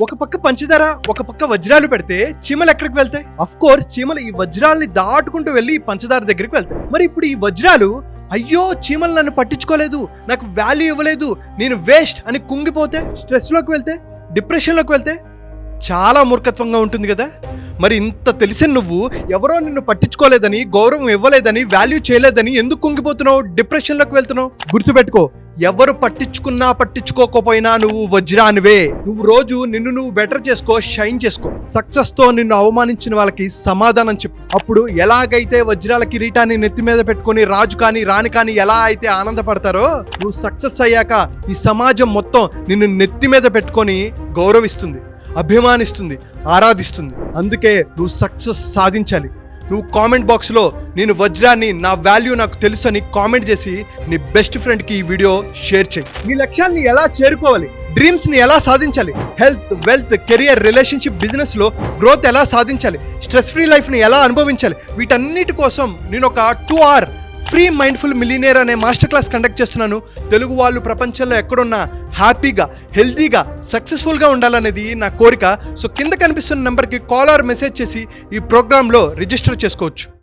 ఒక పక్క పంచదార ఒక పక్క వజ్రాలు పెడితే చీమలు ఎక్కడికి వెళ్తాయి? అఫ్ కోర్స్ చీమలు ఈ వజ్రాలని దాటుకుంటూ వెళ్ళి ఈ పంచదార దగ్గరికి వెళ్తాయి. మరి ఇప్పుడు ఈ వజ్రాలు అయ్యో చీమలు నన్ను పట్టించుకోలేదు, నాకు వాల్యూ ఇవ్వలేదు, నేను వేస్ట్ అని కుంగిపోతే, స్ట్రెస్ లోకి వెళ్తే, డిప్రెషన్ లోకి వెళ్తే చాలా మూర్ఖత్వంగా ఉంటుంది కదా. మరి ఇంత తెలిసిన నువ్వు ఎవరో నిన్ను పట్టించుకోలేదని, గౌరవం ఇవ్వలేదని, వాల్యూ చేయలేదని ఎందుకు కుంగిపోతున్నావు, డిప్రెషన్లోకి వెళ్తున్నావు? గుర్తుపెట్టుకో, ఎవరు పట్టించుకున్నా పట్టించుకోకపోయినా నువ్వు వజ్రానివే. నువ్వు రోజు నిన్ను నువ్వు బెటర్ చేసుకో, షైన్ చేసుకో. సక్సెస్ తో నిన్ను అవమానించిన వాళ్ళకి సమాధానం చెప్పు. అప్పుడు ఎలాగైతే వజ్రాల కిరీటాన్ని నెత్తి మీద పెట్టుకొని రాజు కానీ రాణి కానీ ఎలా అయితే ఆనందపడతారో, నువ్వు సక్సెస్ అయ్యాక ఈ సమాజం మొత్తం నిన్ను నెత్తి మీద పెట్టుకొని గౌరవిస్తుంది, అభిమానిస్తుంది, ఆరాధిస్తుంది. అందుకే నువ్వు సక్సెస్ సాధించాలి. నువ్వు కామెంట్ బాక్స్లో నేను వజ్రాన్ని, నా వాల్యూ నాకు తెలుసు అని కామెంట్ చేసి నీ బెస్ట్ ఫ్రెండ్కి ఈ వీడియో షేర్ చేయి. నీ లక్ష్యాన్ని ఎలా చేరుకోవాలి, డ్రీమ్స్ని ఎలా సాధించాలి, హెల్త్, వెల్త్, కెరియర్, రిలేషన్షిప్, బిజినెస్లో గ్రోత్ ఎలా సాధించాలి, స్ట్రెస్ ఫ్రీ లైఫ్ని ఎలా అనుభవించాలి, వీటన్నిటి కోసం నేను ఒక 2 hour ఫ్రీ మైండ్ఫుల్ మిలియనేర్ అనే మాస్టర్ క్లాస్ కండక్ట్ చేస్తున్నాను. తెలుగు వాళ్ళు ప్రపంచంలో ఎక్కడున్నా హ్యాపీగా, హెల్తీగా, సక్సెస్ఫుల్గా ఉండాలనేది నా కోరిక. సో కింద కనిపిస్తున్న నెంబర్కి కాల్ ఆర్ మెసేజ్ చేసి ఈ ప్రోగ్రాంలో రిజిస్టర్ చేసుకోవచ్చు.